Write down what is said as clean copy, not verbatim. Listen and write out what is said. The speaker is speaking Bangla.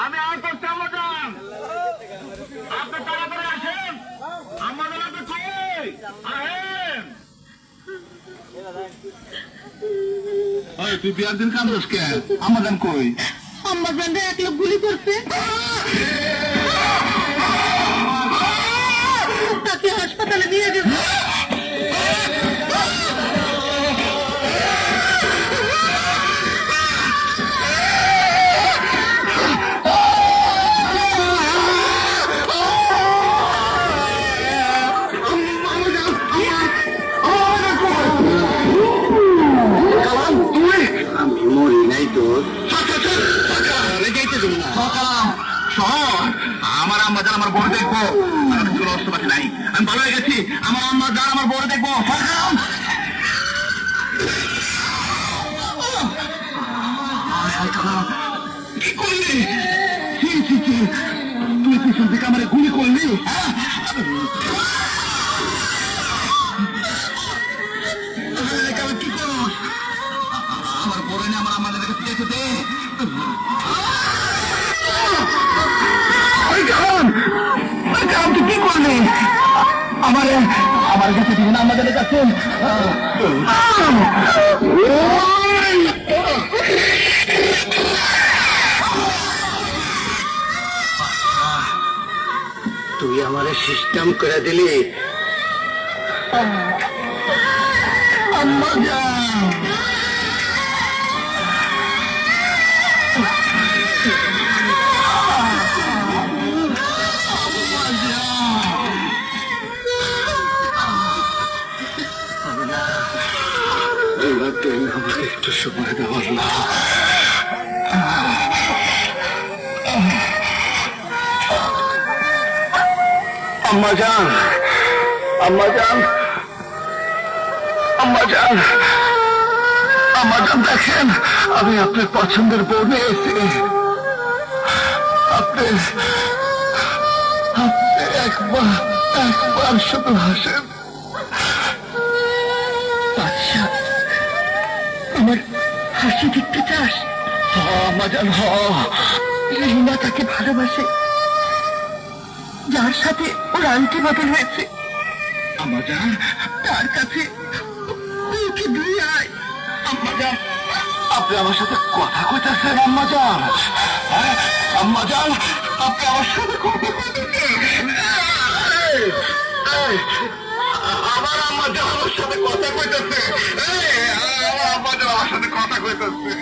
আমি আর করছি আম্মাজান, আপনি তাড়াতাড়ি আসেন। আম্মাজান আপনি কই আহেন? তুই বিয়ার দিন কান্দস কে? আম্মাজান কই? আম্মাজান রে এক লোক গুলি করছে, তাকে হাসপাতালে নিয়ে গেছে। আমি মরি নাই তোর। আমার আম্মাজান আমার বড় দেখবো, কোনো অস্ত্রপাতি নাই, আমি ভালো হয়ে গেছি। আমার আম্মাজান আমার বড় দেখবো। কি করলি? তুই পিছন থেকে আমার গুলি করলি? কি করো? আমার বড় না আমার আম্মাজানের কাছে যেতে দে। তুই কি করলি? আমার কাছে দিবি না, আমাদের কাছে। তুই আমার সিস্টেম করে দিলি। আমাকে একটু সময় দেওয়ার না। আম্মাজান, আম্মাজান, আম্মাজান, আম্মাজান দেখেন, আমি আপনার পছন্দের বউ নিয়েছি। আপনি একবার শুধু হাসেন। আচ্ছা, আমার হাসি দেখতে চাস? আম্মাজান, রিনা তাকে ভালোবাসে, যার সাথে ওর আংটি বদল হয়েছে। আম্মাজান, তার কাছে ওকে দিয়ে আয়। আম্মাজান, আপনি আমার সাথে কথা কইতেছেন? আম্মাজান, আম্মাজান, আপনি আমার সাথে কথা কইতেছেন? আমার আম্মাজান আমার সাথে কথা কইতেছে। আমার আম্মাজান আমার সাথে কথা কইতেছে।